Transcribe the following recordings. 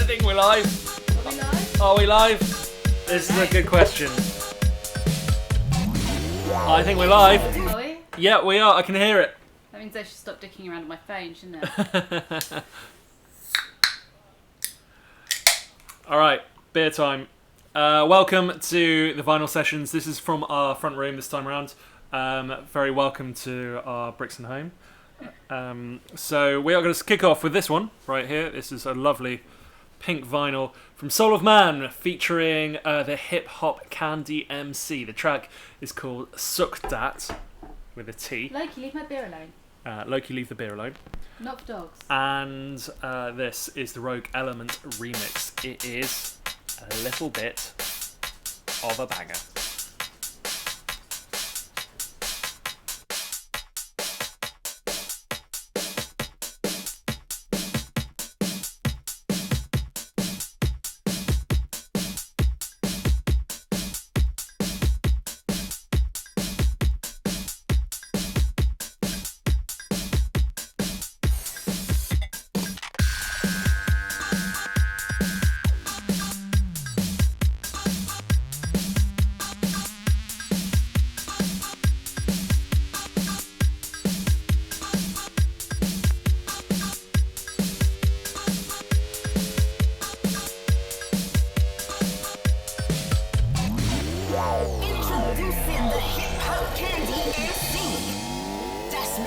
I think we're live. Are we live? Are we live? This is a good question. I think we're live. Are we? Yeah, we are. I can hear it. That means I should stop dicking around on my phone, shouldn't it? All right, beer time. Welcome to the vinyl sessions. This is from our front room this time around. Very welcome to our Brixton home. So we are going to kick off with this one right here. This is a lovely pink vinyl from Soul of Man featuring the hip hop Candy MC. The track is called Suck Dat with a T. Loki, leave my beer alone. Loki, leave the beer alone. Not for dogs. And this is the Rogue Element remix. It is a little bit of a banger. Introducing the hip hop Candy MC. That's me.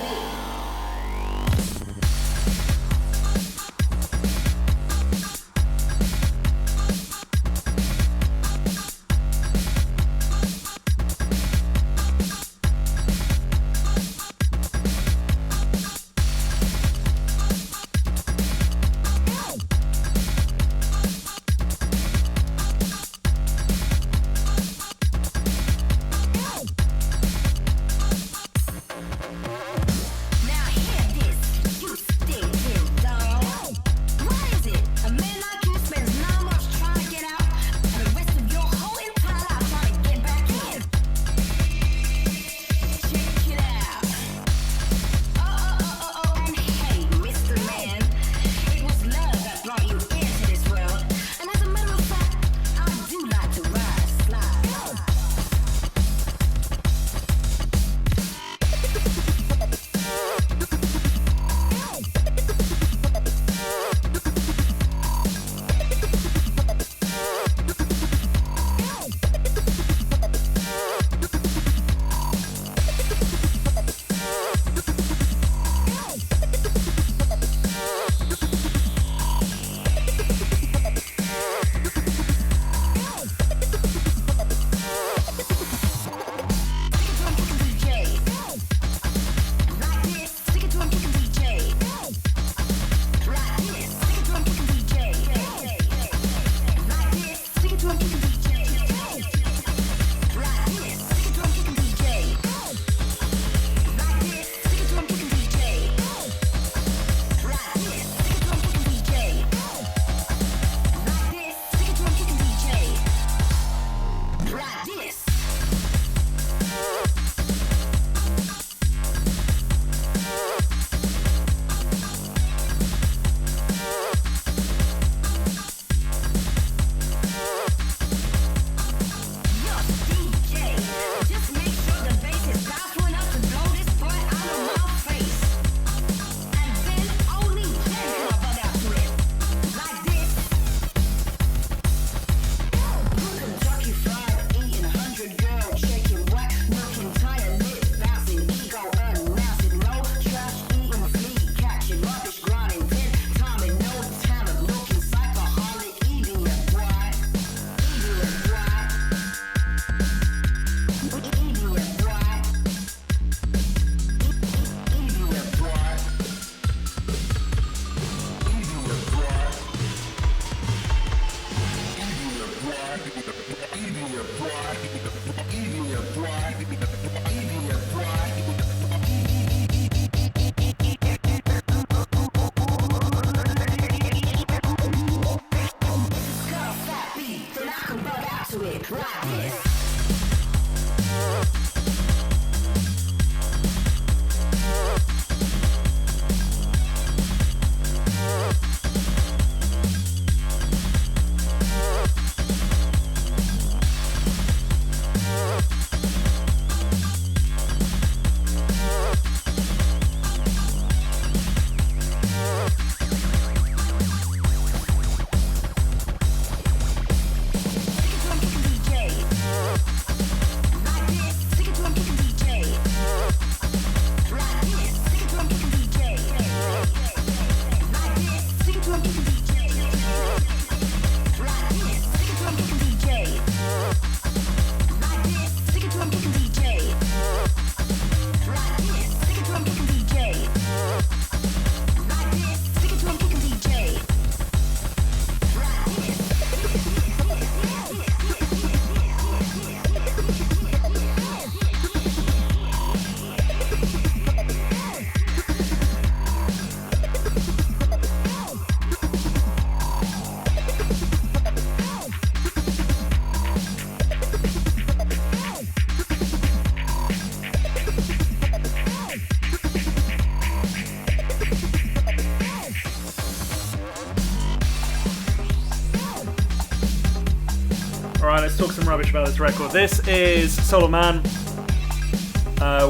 let's talk some rubbish about this record. This is Soul of Man,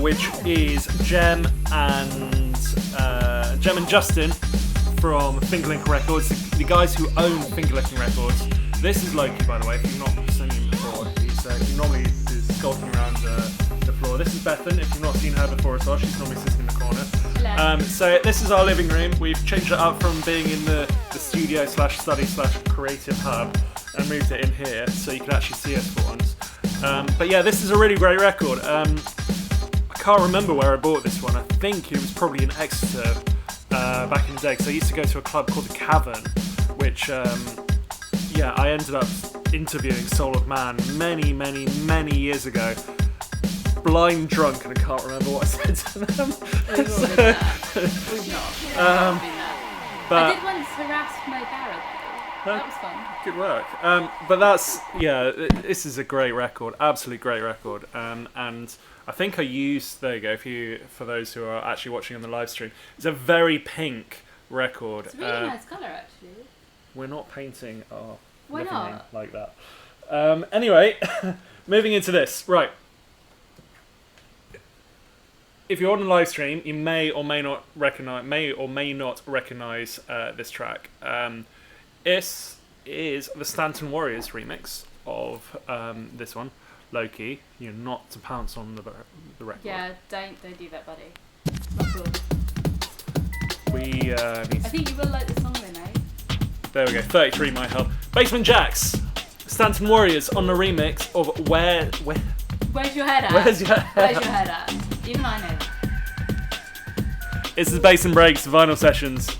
which is Jem and Justin from Fingerlink Records, the guys who own Fingerlink Records. This is Loki, by the way, if you've not seen him before. He normally is skulking around the floor. This is Bethan, if you've not seen her before as well. She's normally sitting in the corner. Hello. So this is our living room. We've changed it up from being in the studio / study / creative hub and moved it in here so you can actually see us for once. But yeah, this is a really great record. I can't remember where I bought this one. I think it was probably in Exeter back in the day, because I used to go to a club called the Cavern, which I ended up interviewing Soul of Man many years ago. Blind drunk, and I can't remember what I said to them. We've all been there. We've not. But I did once harass Mo Barrett. That was fun. good work. But that's this is a great record, absolutely great record. And I think I used, there you go, for those who are actually watching on the live stream, it's a very pink record. It's a really nice colour, actually. We're not painting our Why living not? room like that. Anyway, moving into this. Right. If you're on the live stream, you may or may not recognize this track. This is the Stanton Warriors remix of this one, Loki. You're not to pounce on the record. Yeah, don't do that, buddy. Not cool. We need I think you will like the song though, mate. There we go. 33 might help. Basement Jacks, Stanton Warriors on the remix of Where. Where's your head at? Where's your Where's your head at? Even I know that. This is Bass and Breaks Vinyl Sessions.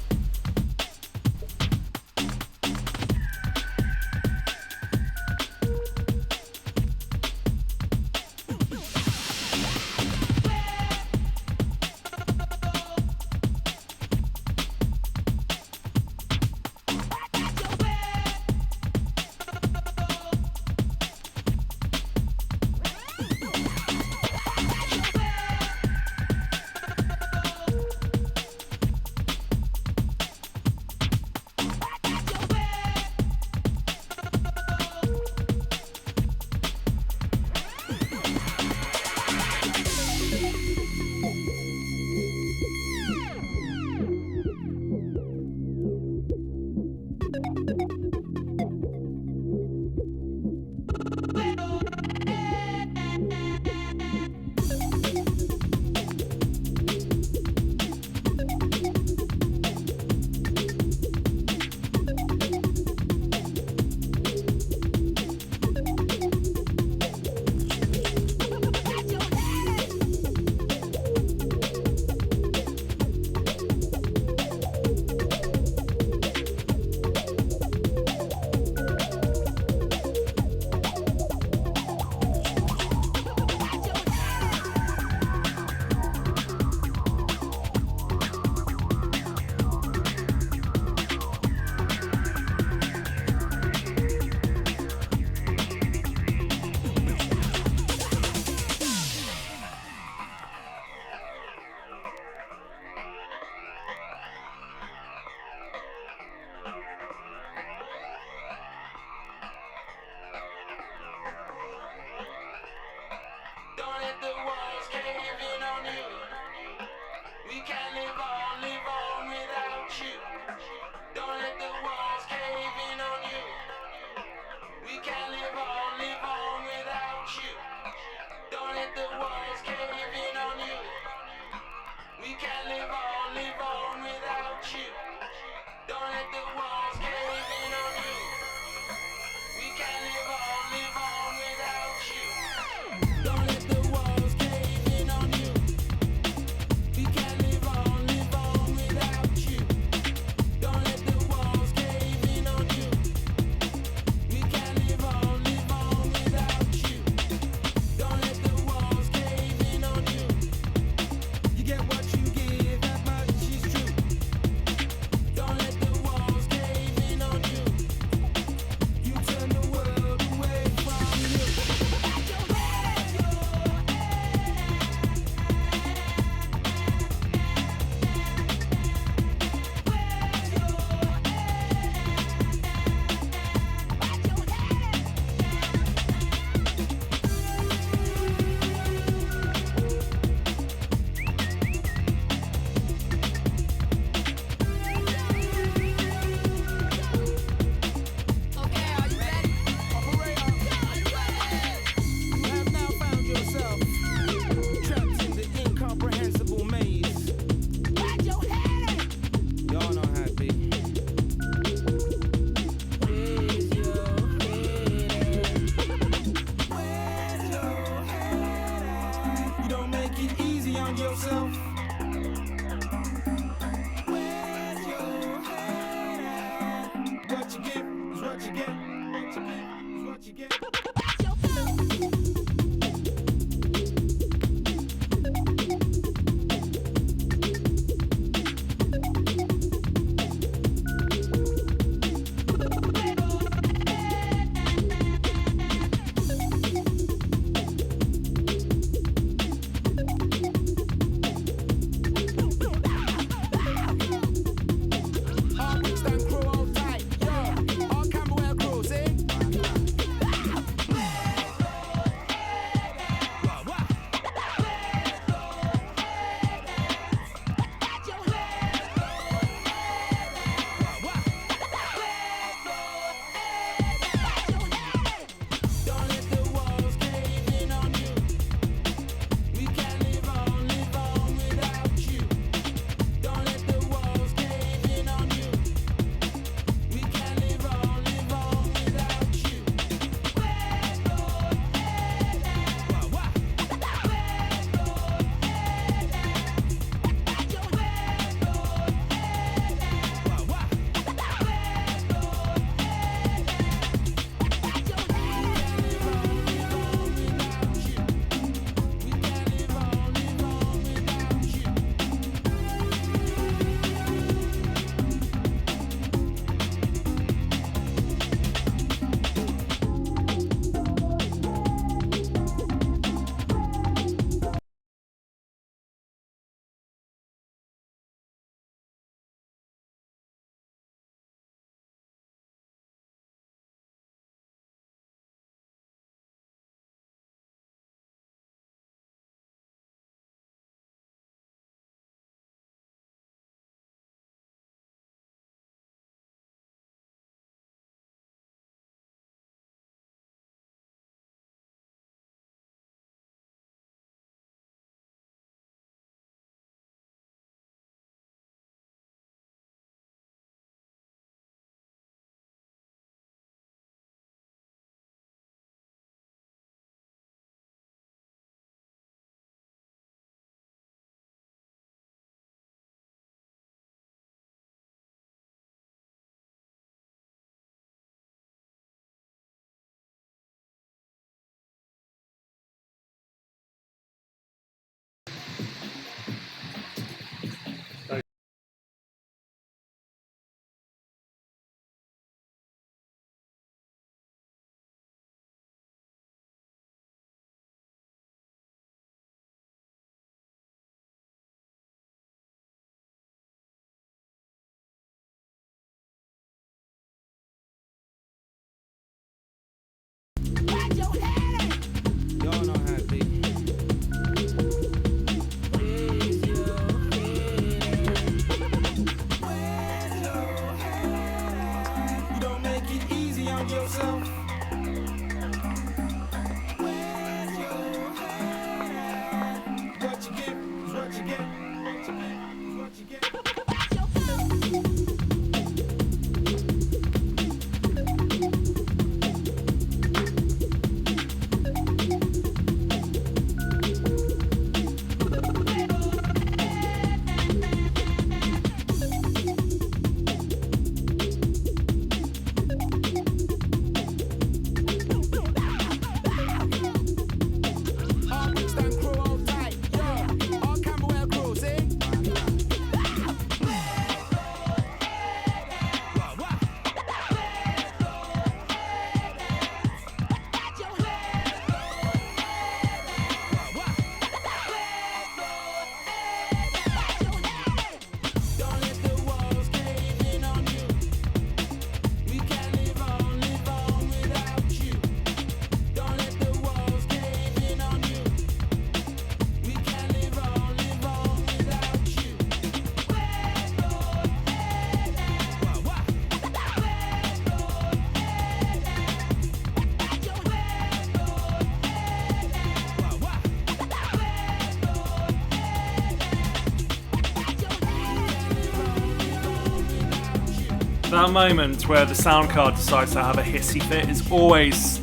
that moment where the sound card decides to have a hissy fit is always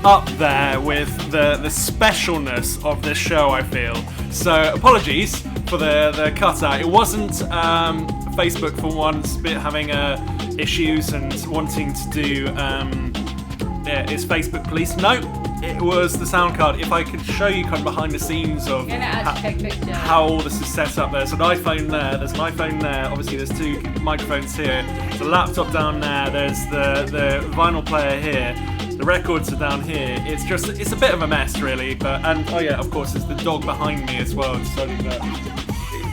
up there with the specialness of this show, I feel. So apologies for the cutout. It wasn't Facebook for once having issues and wanting to do is Facebook police. No, it was the sound card. If I could show you kind of behind the scenes of how all this is set up. There's an iPhone there, there's an iPhone there, obviously there's two microphones here, there's a laptop down there, there's the vinyl player here, the records are down here. It's a bit of a mess really, and oh yeah, of course there's the dog behind me as well, deciding that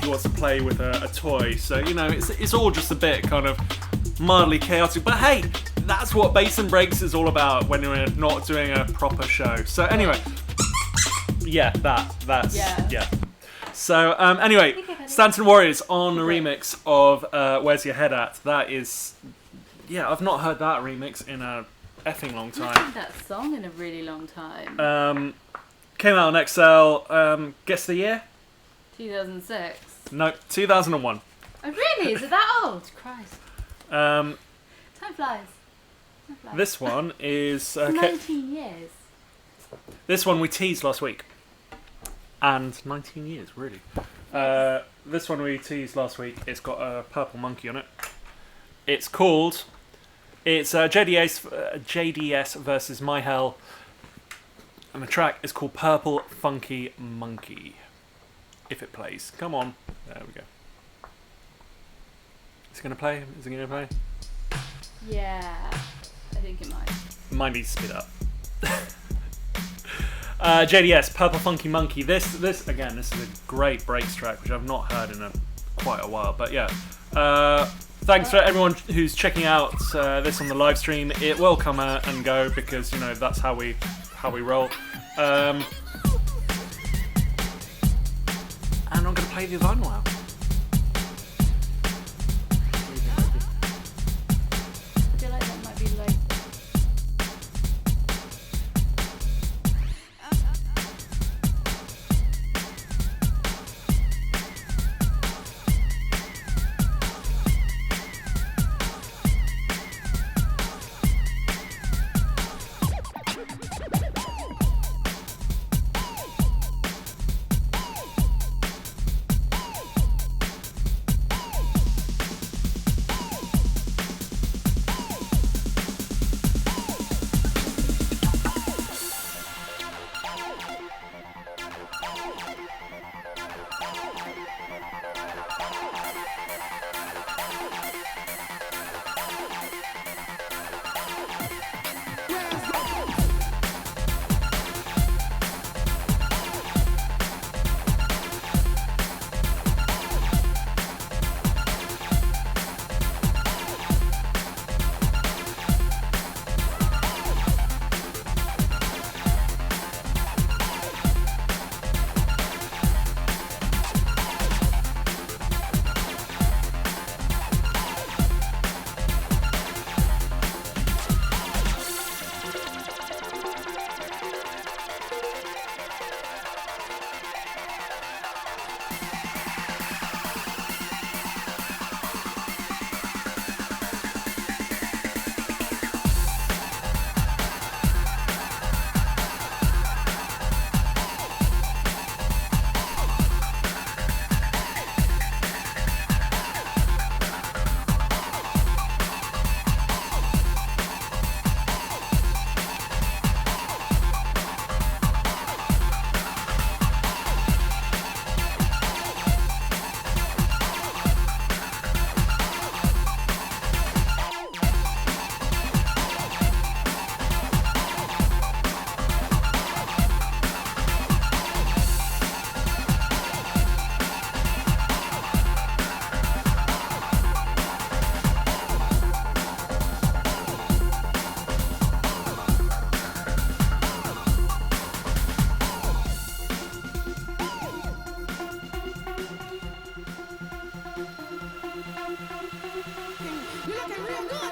he wants to play with a toy. So, you know, it's all just a bit kind of mildly chaotic, but hey, that's what Bass and Breaks is all about when we're not doing a proper show. So anyway, yeah, that's yeah. So anyway, Stanton Warriors on the remix of Where's Your Head At? That is, yeah, I've not heard that remix in a effing long I haven't time. heard that song in a really long time. Came out on XL. Guess the year? 2006. No, 2001. Oh really? Is it that old? Christ. Time flies. This one is 19 years. This one we teased last week, and 19 years really. This one we teased last week. It's got a purple monkey on it. It's JDS versus My Hell, and the track is called Purple Funky Monkey. If it plays, come on. There we go. Is it gonna play? Is it gonna play? Yeah, I think it might. Might need to speed up. JDS, Purple Funky Monkey. This again, this is a great breaks track, which I've not heard in quite a while. But yeah, thanks for everyone who's checking out this on the live stream. It will come and go because, you know, that's how we roll. And I'm gonna play the vinyl out. I feel like that might be like. You're looking real good.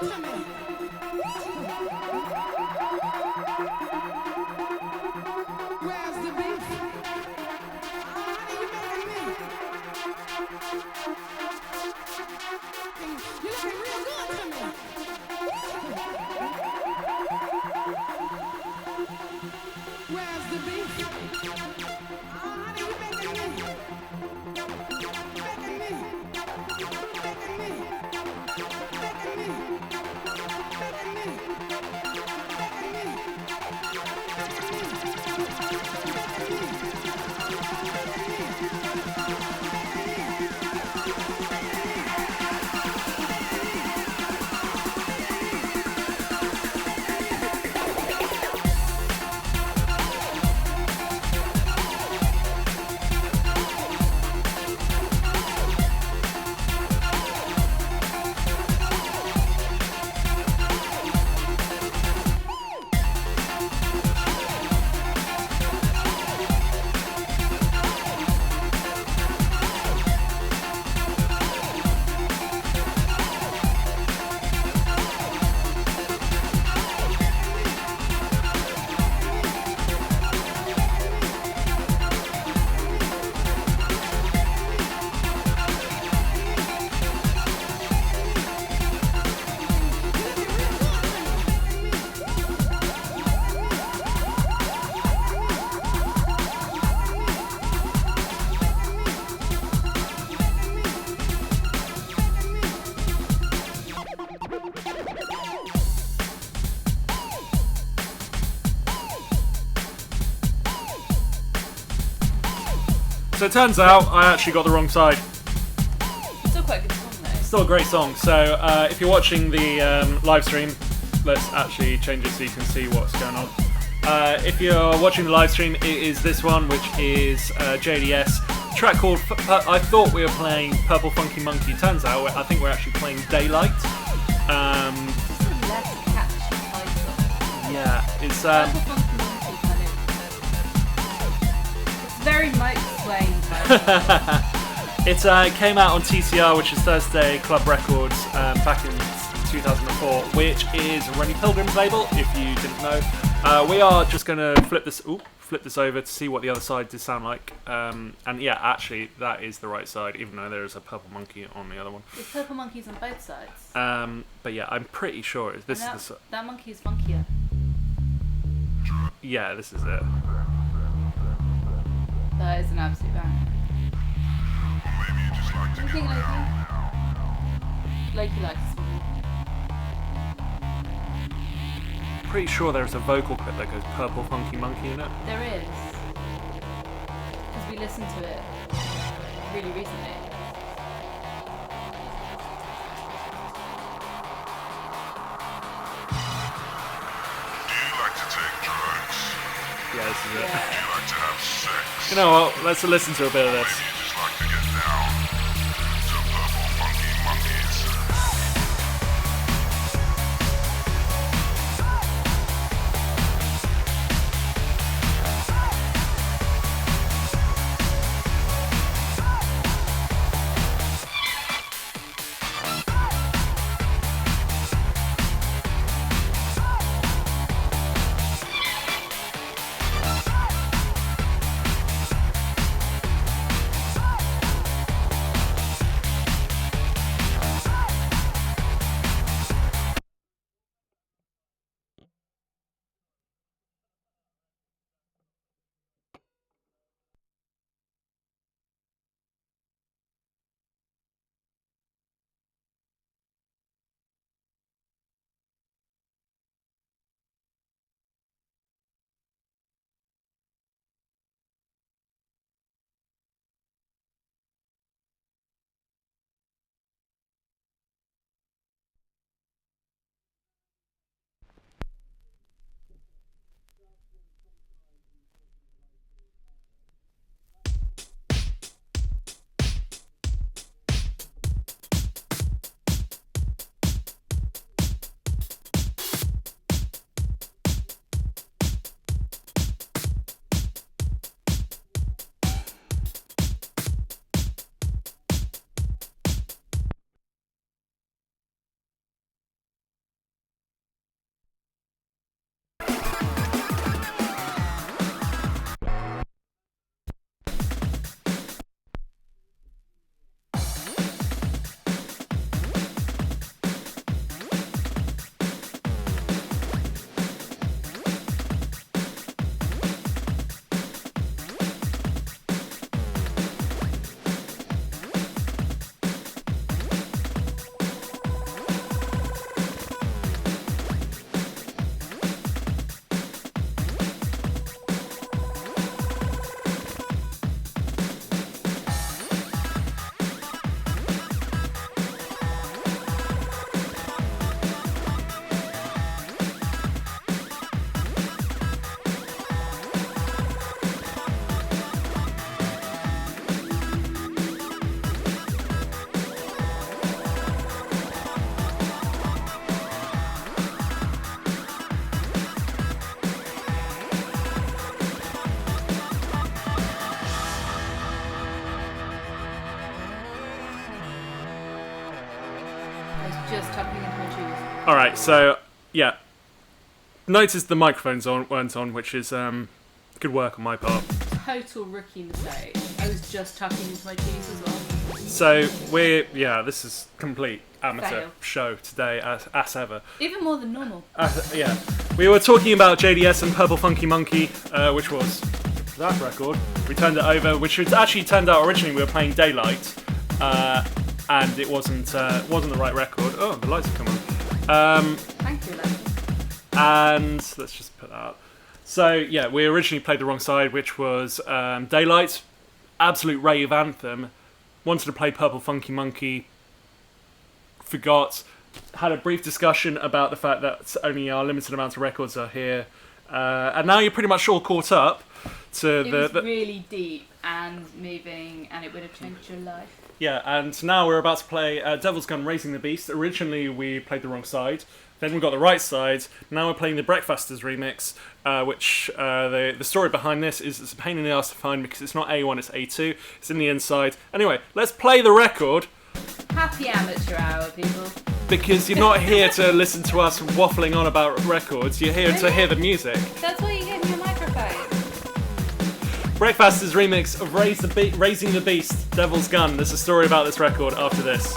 So it turns out I actually got the wrong side. Still quite a good song though. Still a great song. So if you're watching the live stream, let's actually change it so you can see what's going on. If you're watching the live stream, it is this one, which is JDS. Track called, I thought we were playing Purple Funky Monkey. Turns out I think we're actually playing Daylight. Just a less catchy title. Yeah, it's Purple Funky Monkey kind of. It's very Mike Swain title. It came out on TCR, which is Thursday Club Records, back in 2004, which is Rennie Pilgrim's label, if you didn't know. We are just going to flip this over to see what the other side does sound like. And yeah, actually, that is the right side, even though there is a purple monkey on the other one. There's purple monkeys on both sides. But yeah, I'm pretty sure this is the... That monkey is funkier. Yeah, this is it. That is an absolute banger. What do you think, Loki? Loki likes this one. Pretty sure there's a vocal clip that goes Purple Funky Monkey in it. There is. Because we listened to it really recently. Do you like to take drugs? Yeah, this is it. Yeah. Do you like to have sex? You know what? Let's listen to a bit of this. You just like to get down to Purple Funky Monkeys. Just tucking into my shoes. Alright, so, yeah. Noticed the microphones weren't on, which is good work on my part. Total rookie mistake. I was just tucking into my shoes as well. So, this is complete amateur Fail. show today, as ever. Even more than normal. Yeah. We were talking about JDS and Purple Funky Monkey, which was that record. We turned it over, which was actually turned out originally we were playing Daylight, and it wasn't the right record. Oh, the lights have come on. Thank you, Leslie. And let's just put that up. So yeah, we originally played the wrong side, which was Daylight. absolute rave anthem. Wanted to play Purple Funky Monkey, forgot, had a brief discussion about the fact that only our limited amount of records are here, and now you're pretty much all caught up to It was really deep and moving, and it would have changed your life. Yeah, and now we're about to play Devil's Gun Raising the Beast. Originally we played the wrong side, then we got the right side, now we're playing the Breakfasters remix, which the story behind this is it's a pain in the ass to find because it's not A1, it's A2, it's in the inside. Anyway, let's play the record, Happy amateur hour, people. because you're not here to listen to us waffling on about records, you're here to hear the music. That's why you gave me a microphone. Breakfasters remix of Raising the Beast, Devil's Gun. There's a story about this record after this.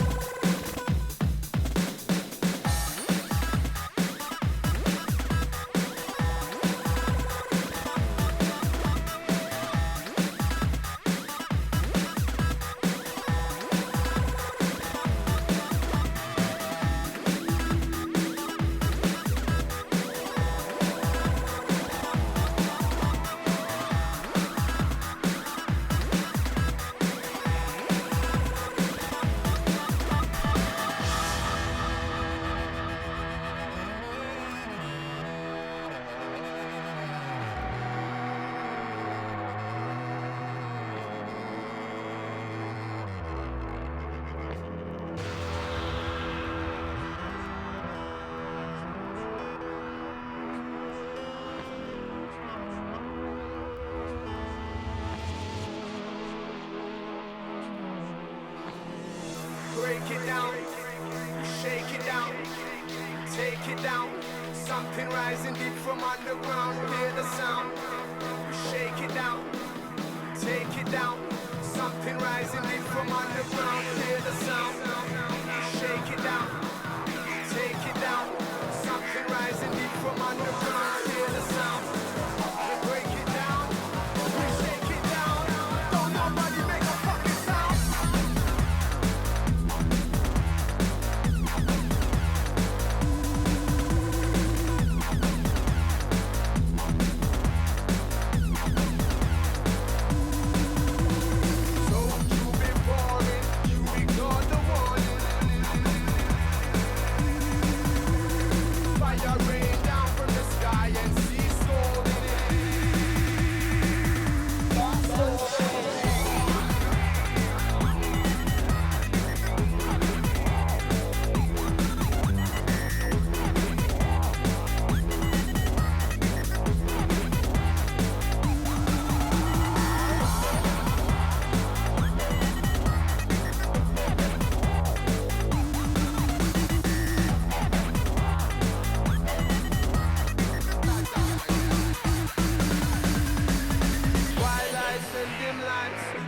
Break it down, shake it down, take it down. Something rising deep from underground, hear the sound. Shake it down, take it down. Something rising deep from underground, hear the sound. Shake it down, take it down. Something rising deep from underground, hear the sound. We break it down, we shake it down. Don't nobody make a fucking sound.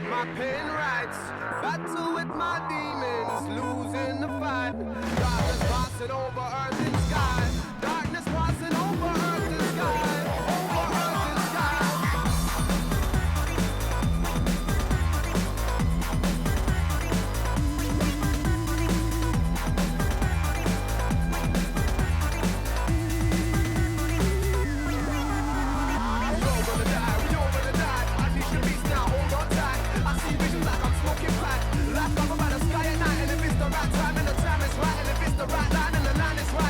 My pen writes, battle with my demons, losing the fight. Darkness passing over earth and sky. Darkness passing over earth and sky. Over earth and sky. Right time and the time is right, and if it's the right line and the line is right.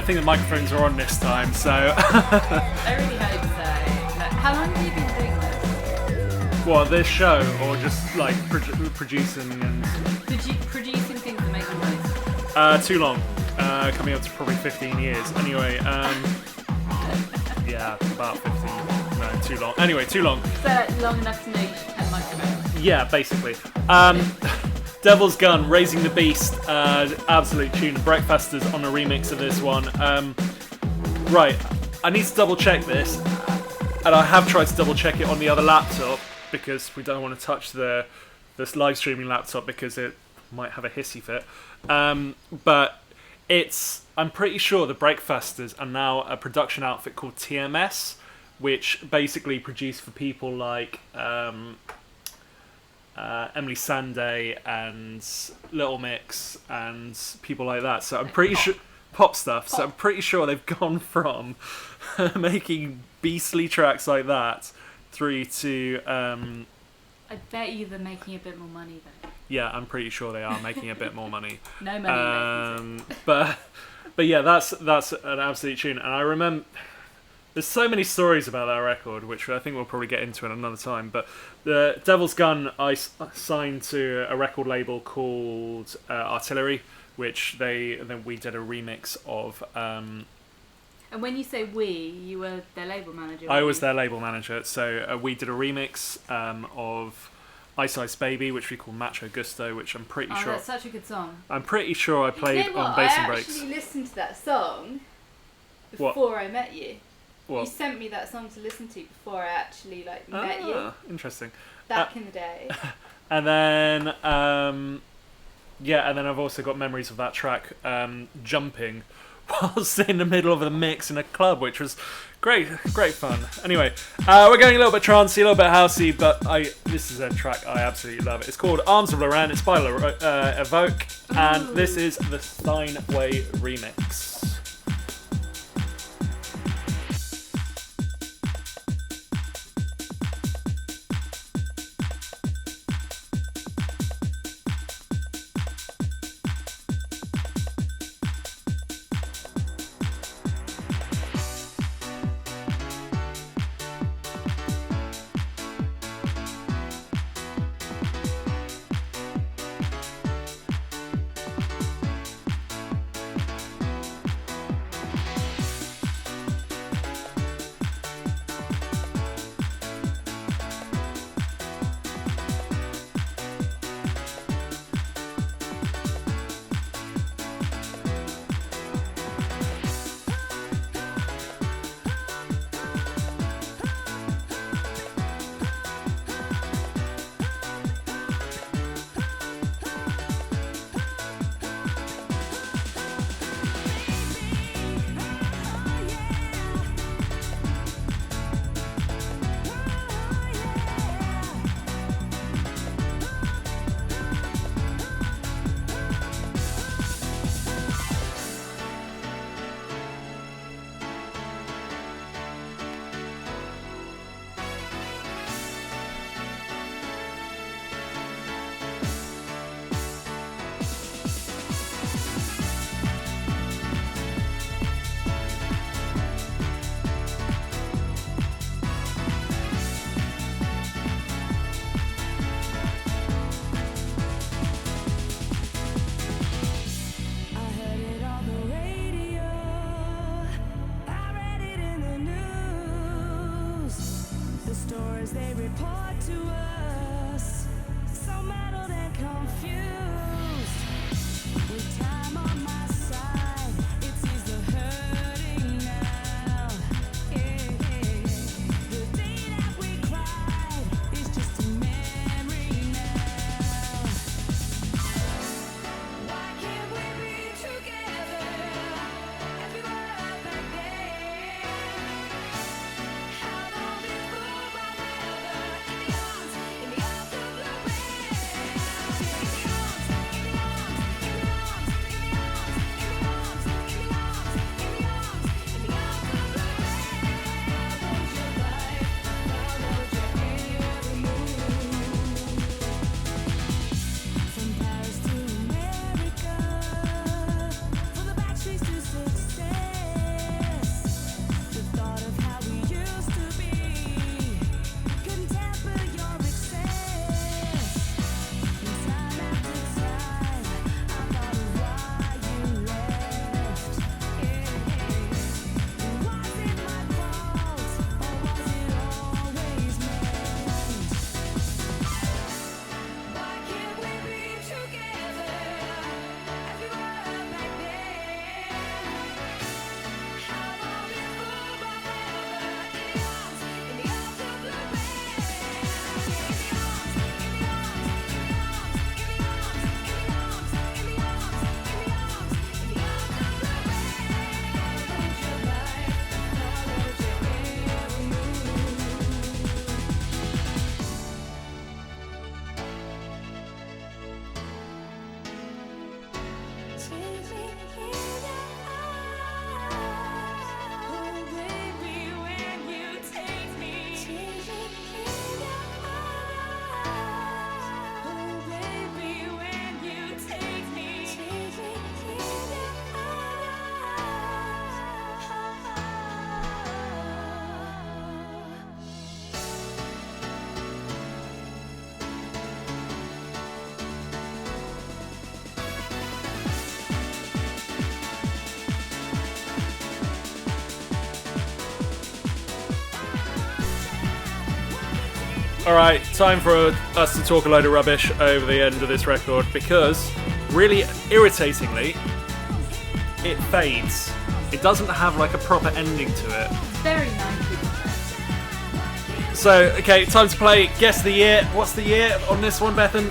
think the microphones are on this time, so. I really hope so. Like, how long have you been doing this? What, this show, or just like producing and. Producing things that make you noise? Too long. Coming up to probably 15 years. Anyway, yeah, about 15. No, too long. Anyway, too long. So like, long enough to know you should have a microphone. Yeah, basically. Devil's Gun, Raising the Beast, absolute tune. Breakfasters on a remix of this one. Right, I need to double check this, and I have tried to double check it on the other laptop because we don't want to touch this live streaming laptop because it might have a hissy fit. But I'm pretty sure the Breakfasters are now a production outfit called TMS, which basically produce for people like Emily Sandé and Little Mix and people like that. So I'm pretty sure pop stuff. So I'm pretty sure they've gone from making beastly tracks like that through to. I bet you they're making a bit more money though. Yeah, I'm pretty sure they are making a bit more money. No money. But yeah, that's an absolute tune, and I remember. There's so many stories about that record, which I think we'll probably get into in another time. But the Devil's Gun, I signed to a record label called Artillery, which we did a remix of. And when you say we, you were their label manager. I was their label manager, so we did a remix of Ice Ice Baby, which we call Macho Gusto, which I'm pretty sure. That's such a good song. I'm pretty sure I played You know what? on Bass and Breaks. I actually listened to that song What? before I met you. What? You sent me that song to listen to before I actually met you Interesting. back in the day. And then, and then I've also got memories of that track jumping whilst in the middle of a mix in a club, which was great fun. Anyway, we're going a little bit trancey, a little bit housey, but this is a track I absolutely love. It's called Arms of Lorraine. It's by Evoke, and this is the Steinway remix. In the All right, time for us to talk a load of rubbish over the end of this record because, really irritatingly, it fades. It doesn't have like a proper ending to it. Very 90s. So, okay, time to play Guess the Year. What's the year on this one, Bethan?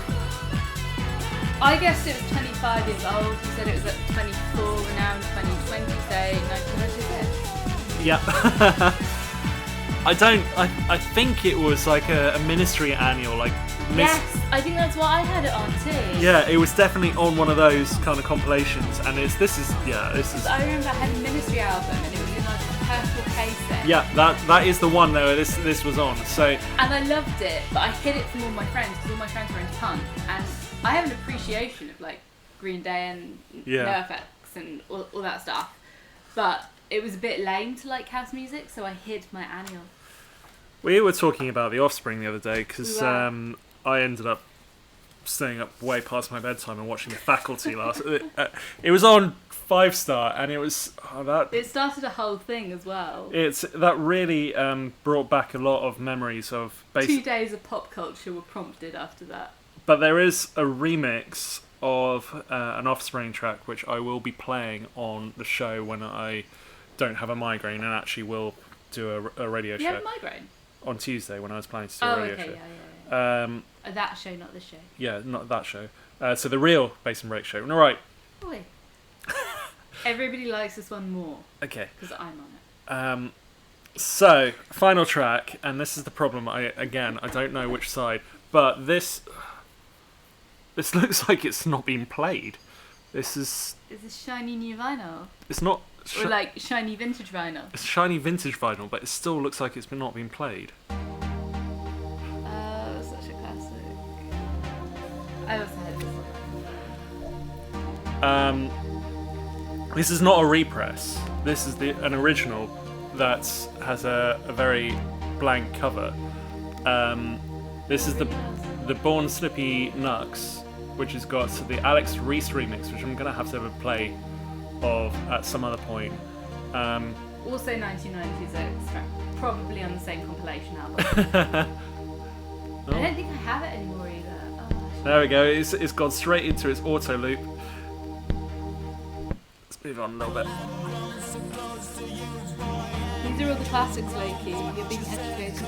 I guessed it was 25 years old. You said it was at 24, we're now in 2020, so 1996. Yeah. I think it was like a Ministry annual, like... Yes, I think that's what I had it on too. Yeah, it was definitely on one of those kind of compilations, and this is. I remember I had a Ministry album, and it was in like a purple casing. Yeah, that is the one though. This was on. So. And I loved it, but I hid it from all my friends because all my friends were into punk, and I have an appreciation of like Green Day and NoFX and all that stuff, but it was a bit lame to like house music, so I hid my annual. We were talking about The Offspring the other day because I ended up staying up way past my bedtime and watching The Faculty last. It was on 5-star, and it was It started a whole thing as well. That really brought back a lot of memories of 2 days of pop culture were prompted after that. But there is a remix of an Offspring track which I will be playing on the show when I don't have a migraine and actually will do a radio show. You have a migraine? On Tuesday when I was planning to do a radio show. Yeah. That show, not this show. Yeah, not that show. So the real Bass and Break show. All right. Oi. Everybody likes this one more. Okay. Because I'm on it. So, final track, and this is the problem. I don't know which side, but this looks like it's not being played. This is. Is this shiny new vinyl? It's not. Or like shiny vintage vinyl? It's shiny vintage vinyl, but it still looks like it's not being played. Such a classic. I also had this one. This is not a repress. This is an original that has a very blank cover. This is the Born Slippy Nux, which has got the Alex Reese remix, which I'm gonna have to play of at some other point. Also 1990s extract, probably on the same compilation album. I don't think I have it anymore either. Oh, there we go. It's gone straight into its auto loop. Let's move on a little bit. These are all the classics, Loki. You're being educated.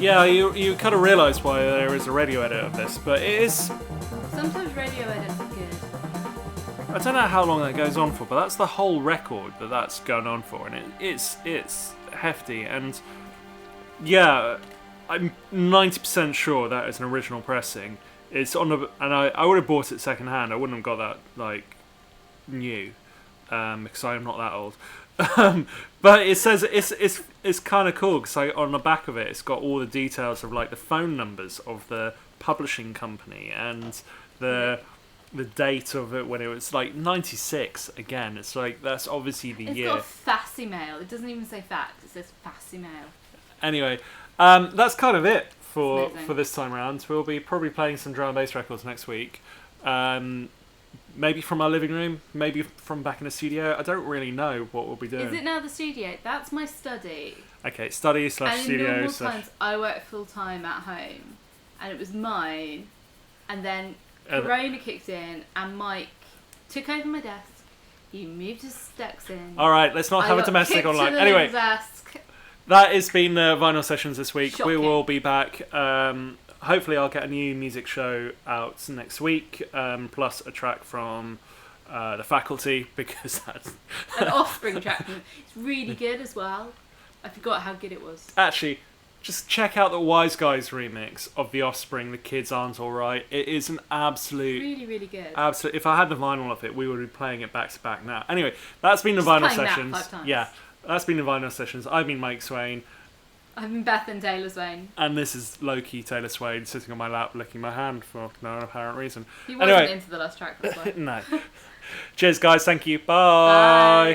Yeah, you kind of realise why there is a radio edit of this, but it is. Sometimes radio edits are good. I don't know how long that goes on for, but that's the whole record that's going on for, and it's hefty. And yeah, I'm 90% sure that is an original pressing. It's on and I would have bought it second hand. I wouldn't have got that like new, because I'm not that old. But it says it's kind of cool because on the back of it, it's got all the details of like the phone numbers of the publishing company and the date of it when it was like 96. Again, it's like that's obviously the year. It's got Fassi-mail. It doesn't even say fax. It says Fassi-mail. Anyway, that's kind of it for Amazing. this time around. We'll be probably playing some drum and bass records next week. Maybe from our living room, maybe from back in the studio. I don't really know what we'll be doing. Is it now the studio? That's my study. Okay, study / And in studio. normal times, I work full time at home, and it was mine. And then Corona kicked in, and Mike took over my desk. He moved his decks in. All right, let's not have a domestic online. Anyway, desk. that has been the vinyl sessions this week. Shocking. We will be back. Hopefully, I'll get a new music show out next week, plus a track from the faculty because that's An Offspring track. It's really good as well. I forgot how good it was. actually. Just check out the Wise Guys remix of The Offspring. The Kids Aren't Alright. It is an absolute. Really, really good. Absolute. If I had the vinyl of it, we would be playing it back to back now. Anyway, that's been the Just vinyl playing that sessions. 5 times. Yeah, that's been the vinyl sessions. I've been Mike Swain, I've been Bethan Taylor Swain. and this is Loki Taylor Swain sitting on my lap, licking my hand for no apparent reason. He wasn't Anyway. into the last track, that's why. No. Cheers, guys. Thank you. Bye. Bye.